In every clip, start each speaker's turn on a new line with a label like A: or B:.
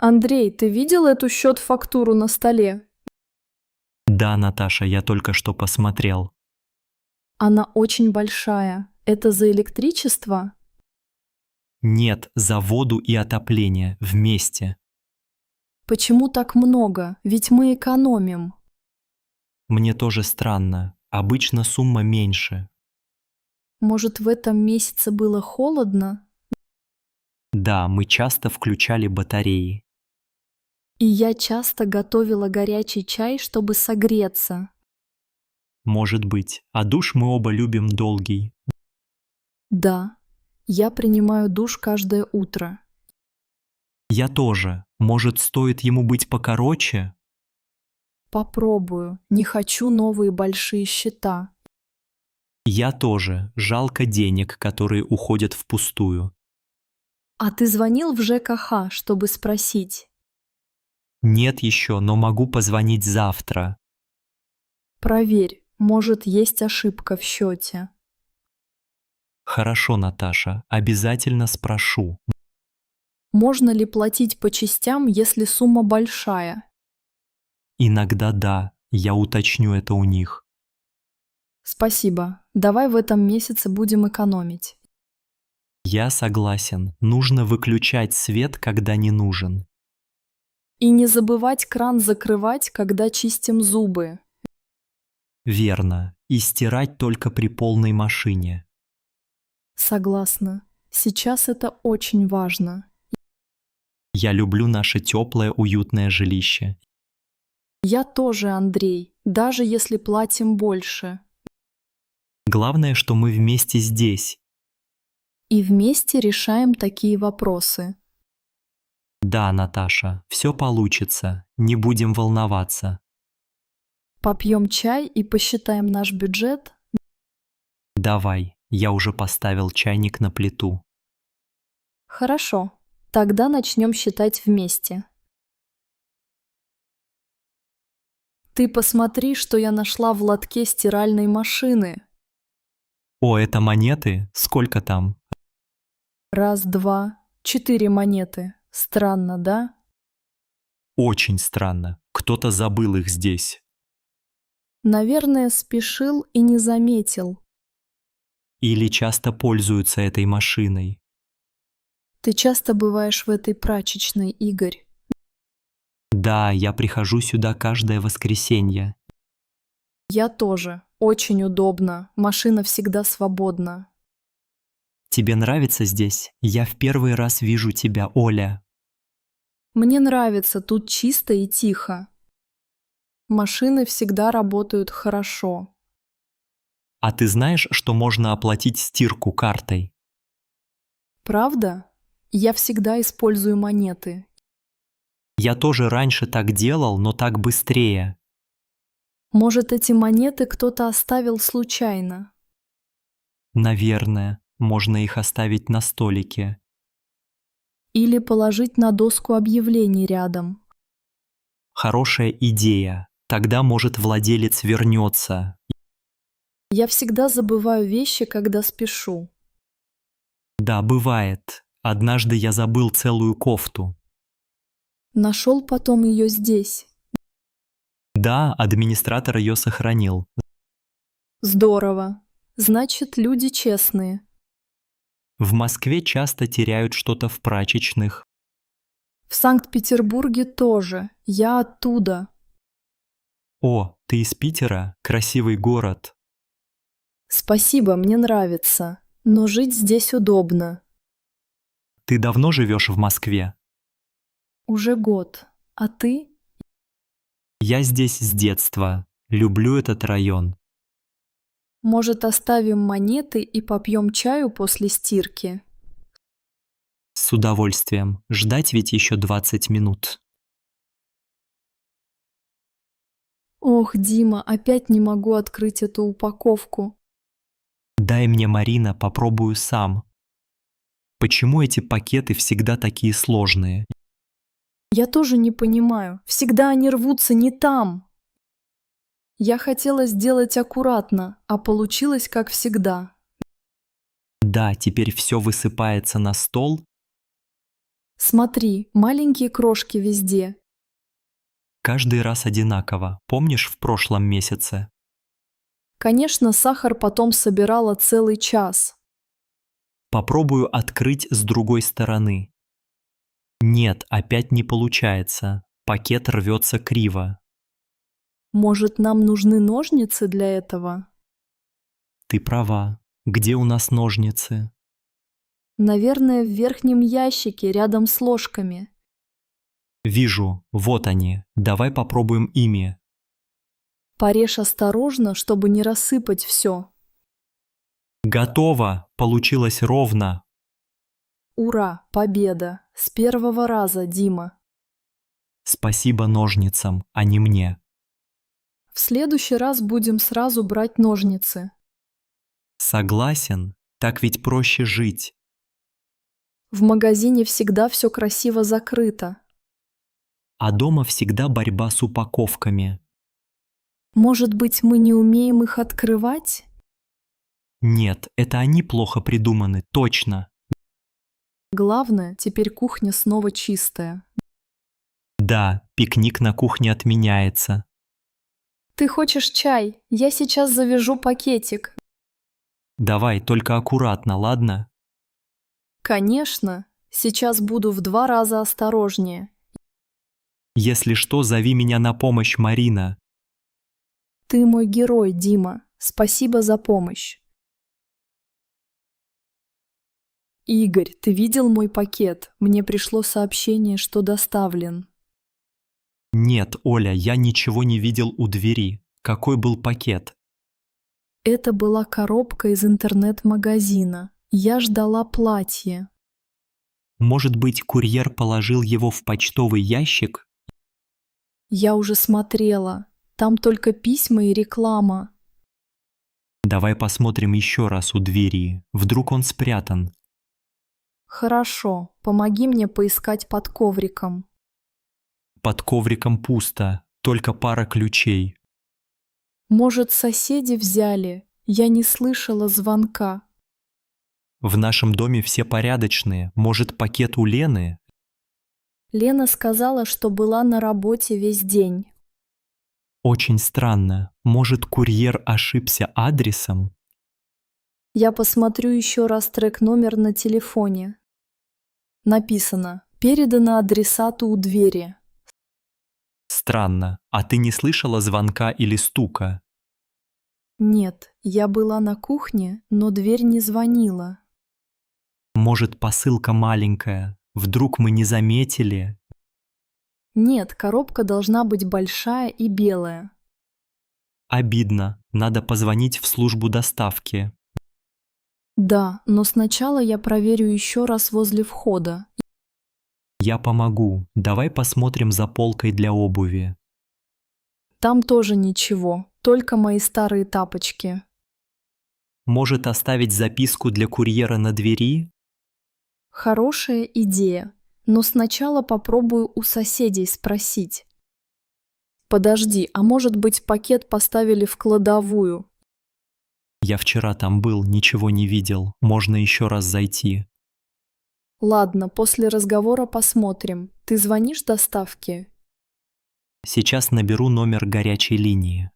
A: Андрей, ты видел эту счет-фактуру на столе?
B: Да, Наташа, я только что посмотрел.
A: Она очень большая. Это за электричество?
B: Нет, за воду и отопление вместе.
A: Почему так много? Ведь мы экономим.
B: Мне тоже странно. Обычно сумма меньше.
A: Может, в этом месяце было холодно?
B: Да, мы часто включали батареи.
A: И я часто готовила горячий чай, чтобы согреться.
B: Может быть. А душ мы оба любим долгий.
A: Да, я принимаю душ каждое утро.
B: Я тоже. Может, стоит ему быть покороче?
A: Попробую. Не хочу новые большие счета.
B: Я тоже. Жалко денег, которые уходят впустую.
A: А ты звонил в ЖКХ, чтобы спросить?
B: Нет еще, но могу позвонить завтра.
A: Проверь, может, есть ошибка в счете.
B: Хорошо, Наташа, обязательно спрошу.
A: Можно ли платить по частям, если сумма большая?
B: Иногда да, я уточню это у них.
A: Спасибо. Давай в этом месяце будем экономить.
B: Я согласен, нужно выключать свет, когда не нужен.
A: И не забывать кран закрывать, когда чистим зубы.
B: Верно, и стирать только при полной машине.
A: Согласна. Сейчас это очень важно.
B: Я люблю наше теплое, уютное жилище.
A: Я тоже, Андрей, даже если платим больше.
B: Главное, что мы вместе здесь.
A: И вместе решаем такие вопросы.
B: Да, Наташа, все получится, не будем волноваться.
A: Попьем чай и посчитаем наш бюджет.
B: Давай, я уже поставил чайник на плиту.
A: Хорошо. Тогда начнем считать вместе. Ты посмотри, что я нашла в лотке стиральной машины.
B: О, это монеты? Сколько там?
A: Раз, два, 4 монеты. Странно, да?
B: Очень странно. Кто-то забыл их здесь.
A: Наверное, спешил и не заметил.
B: Или часто пользуются этой машиной.
A: Ты часто бываешь в этой прачечной, Игорь.
B: Да, я прихожу сюда каждое воскресенье.
A: Я тоже. Очень удобно. Машина всегда свободна.
B: Тебе нравится здесь? Я в первый раз вижу тебя, Оля.
A: Мне нравится, тут чисто и тихо. Машины всегда работают хорошо.
B: А ты знаешь, что можно оплатить стирку картой?
A: Правда? Я всегда использую монеты.
B: Я тоже раньше так делал, но так быстрее.
A: Может, эти монеты кто-то оставил случайно?
B: Наверное, можно их оставить на столике.
A: Или положить на доску объявлений рядом?
B: Хорошая идея. Тогда, может, владелец вернется.
A: Я всегда забываю вещи, когда спешу.
B: Да, бывает. Однажды я забыл целую кофту.
A: Нашел потом ее здесь.
B: Да, администратор ее сохранил.
A: Здорово. Значит, люди честные.
B: В Москве часто теряют что-то в прачечных.
A: В Санкт-Петербурге тоже. Я оттуда.
B: О, ты из Питера? Красивый город.
A: Спасибо, мне нравится. Но жить здесь удобно.
B: Ты давно живешь в Москве?
A: Уже год. А ты?
B: Я здесь с детства. Люблю этот район.
A: Может, оставим монеты и попьем чаю после стирки?
B: С удовольствием. Ждать ведь еще 20 минут.
A: Ох, Дима, опять не могу открыть эту упаковку.
B: Дай мне, Марина, попробую сам. Почему эти пакеты всегда такие сложные?
A: Я тоже не понимаю. Всегда они рвутся не там. Я хотела сделать аккуратно, а получилось как всегда.
B: Да, теперь все высыпается на стол.
A: Смотри, маленькие крошки везде.
B: Каждый раз одинаково, помнишь в прошлом месяце?
A: Конечно, сахар потом собирала целый час.
B: Попробую открыть с другой стороны. Нет, опять не получается. Пакет рвется криво.
A: Может, нам нужны ножницы для этого?
B: Ты права. Где у нас ножницы?
A: Наверное, в верхнем ящике, рядом с ложками.
B: Вижу, вот они. Давай попробуем ими.
A: Порежь осторожно, чтобы не рассыпать все.
B: Готово! Получилось ровно.
A: Ура, победа! С первого раза, Дима.
B: Спасибо ножницам, а не мне.
A: В следующий раз будем сразу брать ножницы.
B: Согласен, так ведь проще жить.
A: В магазине всегда все красиво закрыто.
B: А дома всегда борьба с упаковками.
A: Может быть, мы не умеем их открывать?
B: Нет, это они плохо придуманы, точно.
A: Главное, теперь кухня снова чистая.
B: Да, пикник на кухне отменяется.
A: Ты хочешь чай? Я сейчас завяжу пакетик.
B: Давай, только аккуратно, ладно?
A: Конечно, сейчас буду в 2 раза осторожнее.
B: Если что, зови меня на помощь, Марина.
A: Ты мой герой, Дима. Спасибо за помощь. Игорь, ты видел мой пакет? Мне пришло сообщение, что доставлен.
B: Нет, Оля, я ничего не видел у двери. Какой был пакет?
A: Это была коробка из интернет-магазина. Я ждала платье.
B: Может быть, курьер положил его в почтовый ящик?
A: Я уже смотрела. Там только письма и реклама.
B: Давай посмотрим еще раз у двери. Вдруг он спрятан.
A: Хорошо, помоги мне поискать под ковриком.
B: Под ковриком пусто, только пара ключей.
A: Может, соседи взяли? Я не слышала звонка.
B: В нашем доме все порядочные. Может, пакет у Лены?
A: Лена сказала, что была на работе весь день.
B: Очень странно. Может, курьер ошибся адресом?
A: Я посмотрю еще раз трек-номер на телефоне. Написано «Передано адресату у двери».
B: Странно. А ты не слышала звонка или стука?
A: Нет, я была на кухне, но дверь не звонила.
B: Может, посылка маленькая? Вдруг мы не заметили?
A: Нет, коробка должна быть большая и белая.
B: Обидно. Надо позвонить в службу доставки.
A: Да, но сначала я проверю еще раз возле входа.
B: Я помогу. Давай посмотрим за полкой для обуви.
A: Там тоже ничего, только мои старые тапочки.
B: Может, оставить записку для курьера на двери?
A: Хорошая идея, но сначала попробую у соседей спросить. Подожди, а может быть, пакет поставили в кладовую?
B: Я вчера там был, ничего не видел. Можно еще раз зайти.
A: Ладно, после разговора посмотрим. Ты звонишь доставке?
B: Сейчас наберу номер горячей линии.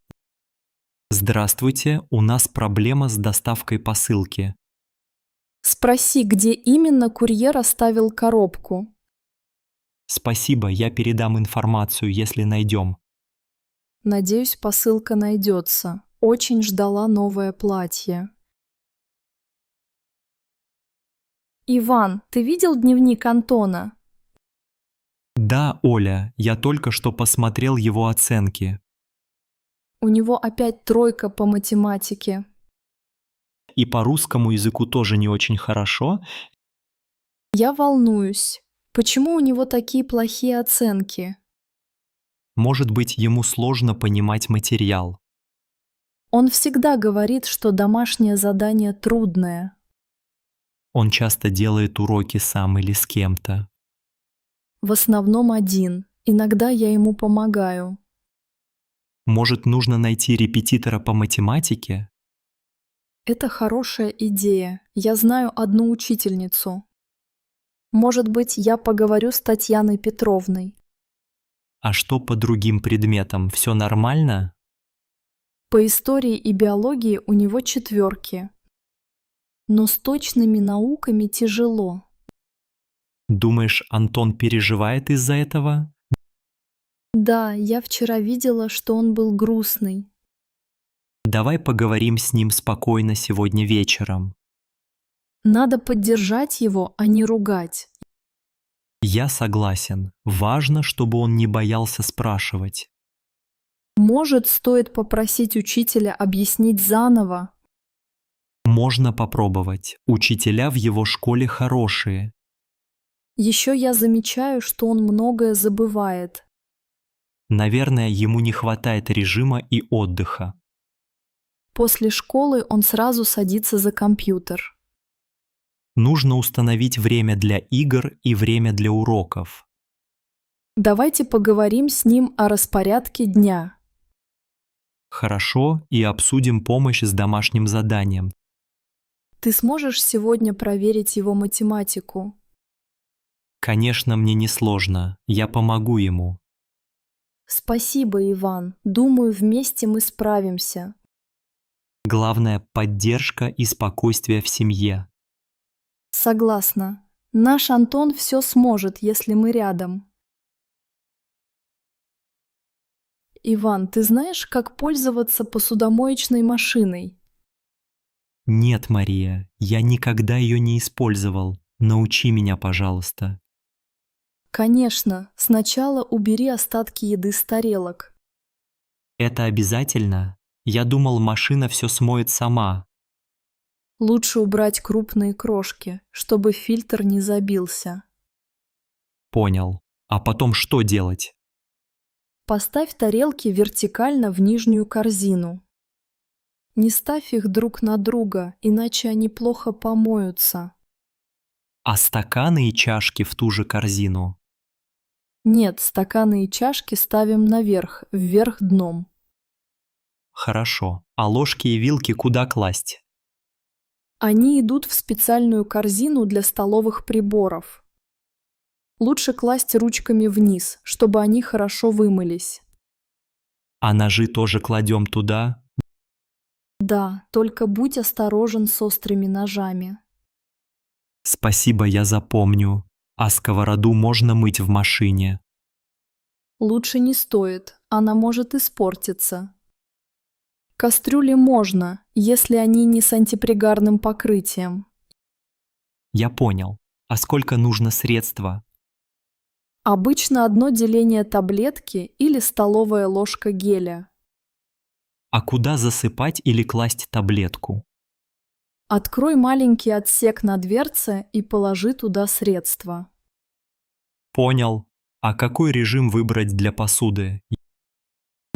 B: Здравствуйте, у нас проблема с доставкой посылки.
A: Спроси, где именно курьер оставил коробку.
B: Спасибо, я передам информацию, если найдем.
A: Надеюсь, посылка найдется. Очень ждала новое платье. Иван, ты видел дневник Антона?
B: Да, Оля, я только что посмотрел его оценки.
A: У него опять 3 по математике.
B: И по русскому языку тоже не очень хорошо.
A: Я волнуюсь. Почему у него такие плохие оценки?
B: Может быть, ему сложно понимать материал.
A: Он всегда говорит, что домашнее задание трудное.
B: Он часто делает уроки сам или с кем-то.
A: В основном один. Иногда я ему помогаю.
B: Может, нужно найти репетитора по математике?
A: Это хорошая идея. Я знаю одну учительницу. Может быть, я поговорю с Татьяной Петровной.
B: А что по другим предметам? Все нормально?
A: По истории и биологии у него 4. Но с точными науками тяжело.
B: Думаешь, Антон переживает из-за этого?
A: Да, я вчера видела, что он был грустный.
B: Давай поговорим с ним спокойно сегодня вечером.
A: Надо поддержать его, а не ругать.
B: Я согласен. Важно, чтобы он не боялся спрашивать.
A: Может, стоит попросить учителя объяснить заново?
B: Можно попробовать. Учителя в его школе хорошие.
A: Еще я замечаю, что он многое забывает.
B: Наверное, ему не хватает режима и отдыха.
A: После школы он сразу садится за компьютер.
B: Нужно установить время для игр и время для уроков.
A: Давайте поговорим с ним о распорядке дня.
B: Хорошо, и обсудим помощь с домашним заданием.
A: Ты сможешь сегодня проверить его математику?
B: Конечно, мне несложно. Я помогу ему.
A: Спасибо, Иван. Думаю, вместе мы справимся.
B: Главное – поддержка и спокойствие в семье.
A: Согласна. Наш Антон все сможет, если мы рядом. Иван, ты знаешь, как пользоваться посудомоечной машиной?
B: Нет, Мария, я никогда ее не использовал. Научи меня, пожалуйста.
A: Конечно, сначала убери остатки еды с тарелок.
B: Это обязательно? Я думал, машина все смоет сама.
A: Лучше убрать крупные крошки, чтобы фильтр не забился.
B: Понял. А потом что делать?
A: Поставь тарелки вертикально в нижнюю корзину. Не ставь их друг на друга, иначе они плохо помоются.
B: А стаканы и чашки в ту же корзину?
A: Нет, стаканы и чашки ставим наверх, вверх дном.
B: Хорошо. А ложки и вилки куда класть?
A: Они идут в специальную корзину для столовых приборов. Лучше класть ручками вниз, чтобы они хорошо вымылись.
B: А ножи тоже кладем туда?
A: Да, только будь осторожен с острыми ножами.
B: Спасибо, я запомню. А сковороду можно мыть в машине?
A: Лучше не стоит, она может испортиться. Кастрюли можно, если они не с антипригарным покрытием.
B: Я понял. А сколько нужно средства?
A: Обычно одно деление таблетки или столовая ложка геля.
B: А куда засыпать или класть таблетку?
A: Открой маленький отсек на дверце и положи туда средства.
B: Понял. А какой режим выбрать для посуды?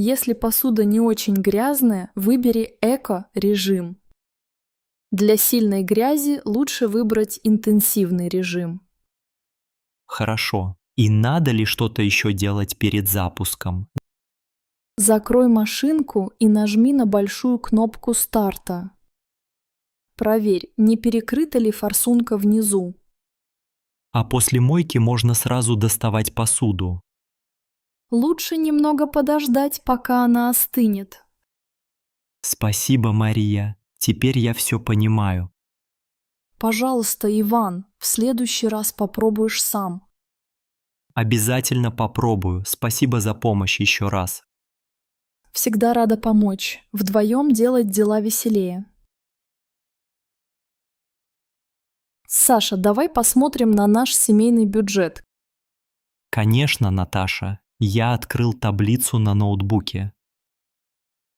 A: Если посуда не очень грязная, выбери эко-режим. Для сильной грязи лучше выбрать интенсивный режим.
B: Хорошо. И надо ли что-то еще делать перед запуском?
A: Закрой машинку и нажми на большую кнопку старта. Проверь, не перекрыта ли форсунка внизу.
B: А после мойки можно сразу доставать посуду.
A: Лучше немного подождать, пока она остынет.
B: Спасибо, Мария. Теперь я все понимаю.
A: Пожалуйста, Иван, в следующий раз попробуешь сам.
B: Обязательно попробую. Спасибо за помощь еще раз.
A: Всегда рада помочь. Вдвоем делать дела веселее. Саша, давай посмотрим на наш семейный бюджет.
B: Конечно, Наташа. Я открыл таблицу на ноутбуке.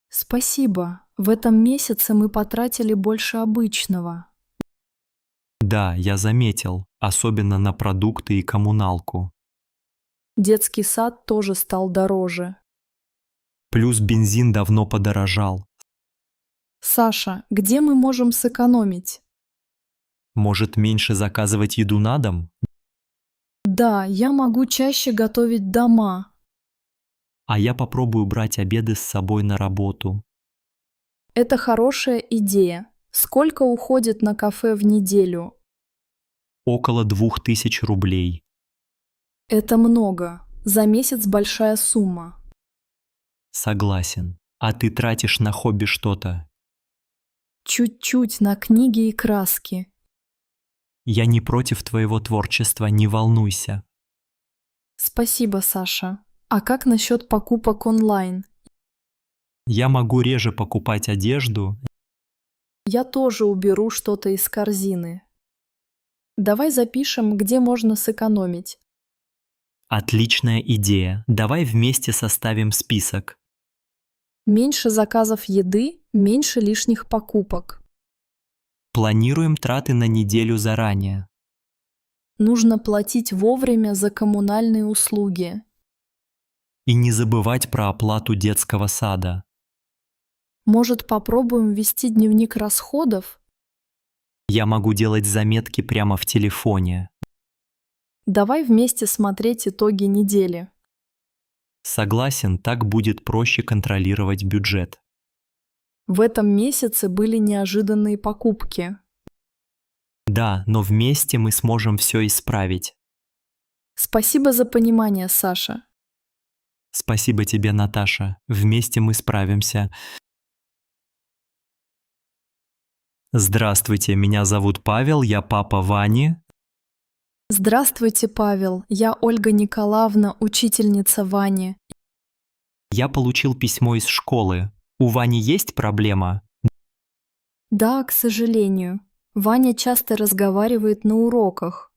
A: Спасибо. В этом месяце мы потратили больше обычного.
B: Да, я заметил, особенно на продукты и коммуналку.
A: Детский сад тоже стал дороже.
B: Плюс бензин давно подорожал.
A: Саша, где мы можем сэкономить?
B: Может, меньше заказывать еду на дом?
A: Да, я могу чаще готовить дома.
B: А я попробую брать обеды с собой на работу.
A: Это хорошая идея. Сколько уходит на кафе в неделю?
B: Около 2000 рублей.
A: Это много. За месяц большая сумма.
B: Согласен. А ты тратишь на хобби что-то?
A: Чуть-чуть на книги и краски.
B: Я не против твоего творчества, не волнуйся.
A: Спасибо, Саша. А как насчет покупок онлайн?
B: Я могу реже покупать одежду.
A: Я тоже уберу что-то из корзины. Давай запишем, где можно сэкономить.
B: Отличная идея. Давай вместе составим список.
A: Меньше заказов еды, меньше лишних покупок.
B: Планируем траты на неделю заранее.
A: Нужно платить вовремя за коммунальные услуги.
B: И не забывать про оплату детского сада.
A: Может, попробуем вести дневник расходов?
B: Я могу делать заметки прямо в телефоне.
A: Давай вместе смотреть итоги недели.
B: Согласен, так будет проще контролировать бюджет.
A: В этом месяце были неожиданные покупки.
B: Да, но вместе мы сможем все исправить.
A: Спасибо за понимание, Саша.
B: Спасибо тебе, Наташа. Вместе мы справимся. Здравствуйте, меня зовут Павел, я папа Вани.
A: Здравствуйте, Павел. Я Ольга Николаевна, учительница Вани.
B: Я получил письмо из школы. У Вани есть проблема?
A: Да, к сожалению. Ваня часто разговаривает на уроках.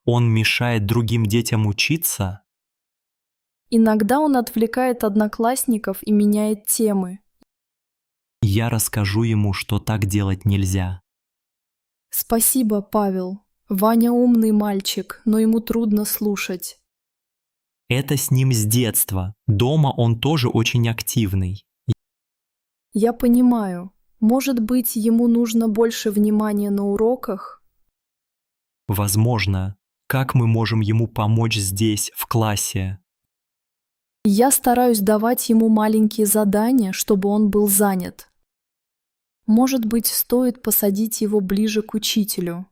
B: Он мешает другим детям учиться?
A: Иногда он отвлекает одноклассников и меняет темы.
B: Я расскажу ему, что так делать нельзя.
A: Спасибо, Павел. Ваня умный мальчик, но ему трудно слушать.
B: Это с ним с детства. Дома он тоже очень активный.
A: Я понимаю. Может быть, ему нужно больше внимания на уроках?
B: Возможно. Как мы можем ему помочь здесь, в классе?
A: Я стараюсь давать ему маленькие задания, чтобы он был занят. Может быть, стоит посадить его ближе к учителю.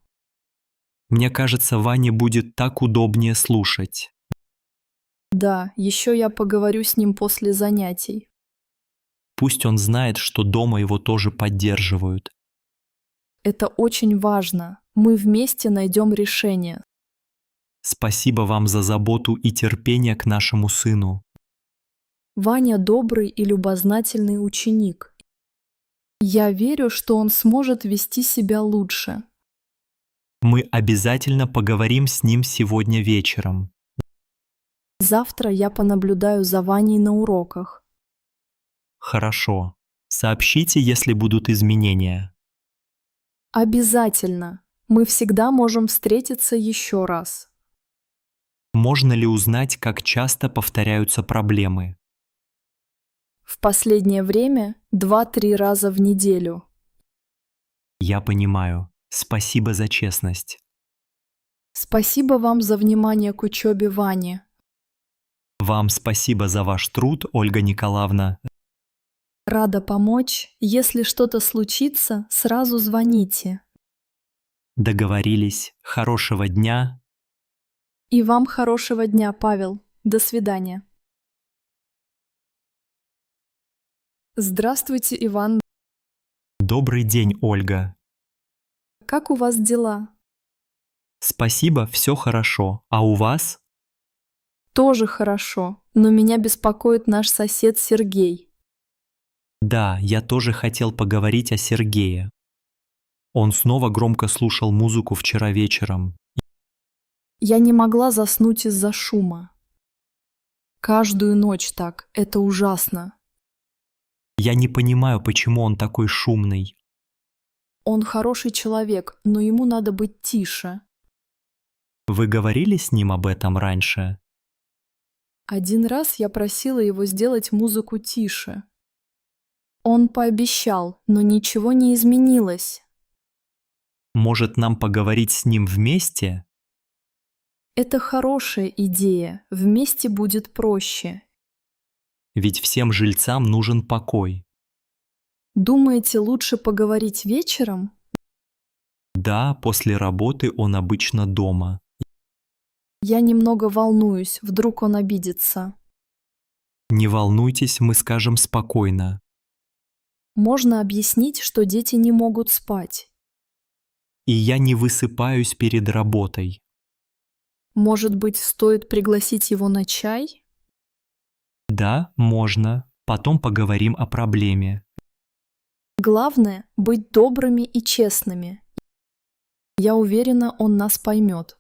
B: Мне кажется, Ване будет так удобнее слушать.
A: Да, еще я поговорю с ним после занятий.
B: Пусть он знает, что дома его тоже поддерживают.
A: Это очень важно. Мы вместе найдем решение.
B: Спасибо вам за заботу и терпение к нашему сыну.
A: Ваня добрый и любознательный ученик. Я верю, что он сможет вести себя лучше.
B: Мы обязательно поговорим с ним сегодня вечером.
A: Завтра я понаблюдаю за Ваней на уроках.
B: Хорошо. Сообщите, если будут изменения.
A: Обязательно. Мы всегда можем встретиться еще раз.
B: Можно ли узнать, как часто повторяются проблемы?
A: В последнее время 2-3 раза в неделю.
B: Я понимаю. Спасибо за честность.
A: Спасибо вам за внимание к учебе Вани.
B: Вам спасибо за ваш труд, Ольга Николаевна.
A: Рада помочь. Если что-то случится, сразу звоните.
B: Договорились. Хорошего дня.
A: И вам хорошего дня, Павел. До свидания. Здравствуйте, Иван.
B: Добрый день, Ольга.
A: Как у вас дела?
B: Спасибо, все хорошо. А у вас?
A: Тоже хорошо, но меня беспокоит наш сосед Сергей.
B: Да, я тоже хотел поговорить о Сергее. Он снова громко слушал музыку вчера вечером.
A: Я не могла заснуть из-за шума. Каждую ночь так, это ужасно.
B: Я не понимаю, почему он такой шумный.
A: Он хороший человек, но ему надо быть тише.
B: Вы говорили с ним об этом раньше?
A: Один раз я просила его сделать музыку тише. Он пообещал, но ничего не изменилось.
B: Может, нам поговорить с ним вместе?
A: Это хорошая идея, вместе будет проще.
B: Ведь всем жильцам нужен покой.
A: Думаете, лучше поговорить вечером?
B: Да, после работы он обычно дома.
A: Я немного волнуюсь, вдруг он обидится.
B: Не волнуйтесь, мы скажем спокойно.
A: Можно объяснить, что дети не могут спать.
B: И я не высыпаюсь перед работой.
A: Может быть, стоит пригласить его на чай?
B: Да, можно. Потом поговорим о проблеме.
A: Главное – быть добрыми и честными. Я уверена, он нас поймет.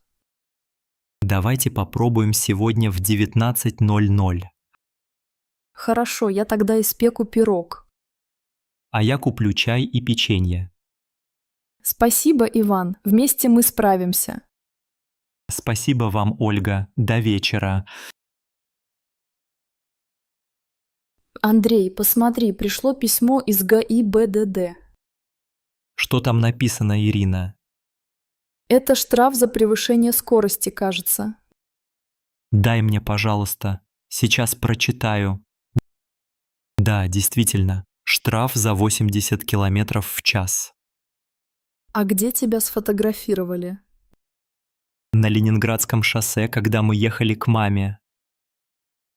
B: Давайте попробуем сегодня в 19:00.
A: Хорошо, я тогда испеку пирог.
B: А я куплю чай и печенье.
A: Спасибо, Иван, вместе мы справимся.
B: Спасибо вам, Ольга. До вечера.
A: Андрей, посмотри, пришло письмо из ГИБДД.
B: Что там написано, Ирина?
A: Это штраф за превышение скорости, кажется.
B: Дай мне, пожалуйста. Сейчас прочитаю. Да, действительно. Штраф за 80 километров в час.
A: А где тебя сфотографировали?
B: На Ленинградском шоссе, когда мы ехали к маме.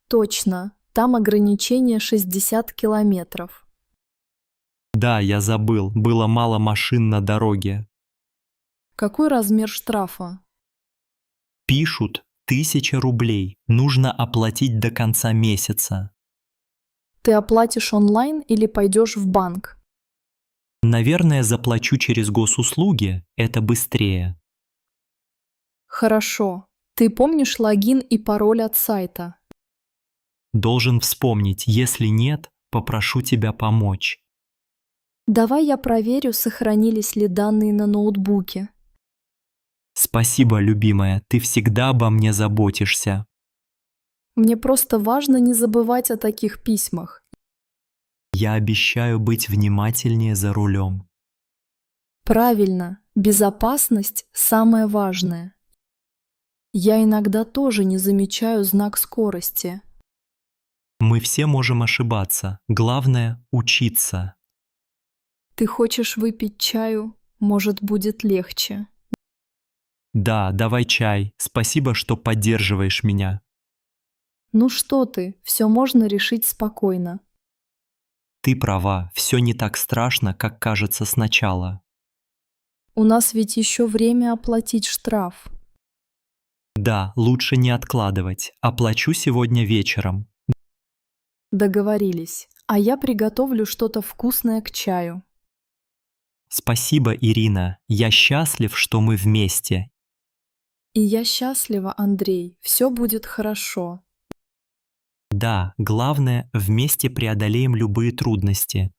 A: Точно, там ограничение 60 километров.
B: Да, я забыл. Было мало машин на дороге.
A: Какой размер штрафа?
B: Пишут 1000 рублей. Нужно оплатить до конца месяца.
A: Ты оплатишь онлайн или пойдешь в банк?
B: Наверное, заплачу через госуслуги. Это быстрее.
A: Хорошо. Ты помнишь логин и пароль от сайта?
B: Должен вспомнить. Если нет, попрошу тебя помочь.
A: Давай я проверю, сохранились ли данные на ноутбуке.
B: Спасибо, любимая. Ты всегда обо мне заботишься.
A: Мне просто важно не забывать о таких письмах.
B: Я обещаю быть внимательнее за рулем.
A: Правильно, безопасность – самое важное. Я иногда тоже не замечаю знак скорости.
B: Мы все можем ошибаться. Главное – учиться.
A: Ты хочешь выпить чаю? Может, будет легче.
B: Да, давай чай. Спасибо, что поддерживаешь меня.
A: Ну что ты, все можно решить спокойно.
B: Ты права, все не так страшно, как кажется сначала.
A: У нас ведь еще время оплатить штраф.
B: Да, лучше не откладывать. Оплачу сегодня вечером.
A: Договорились. А я приготовлю что-то вкусное к чаю.
B: Спасибо, Ирина. Я счастлив, что мы вместе.
A: И я счастлива, Андрей. Все будет хорошо.
B: Да, главное, вместе преодолеем любые трудности.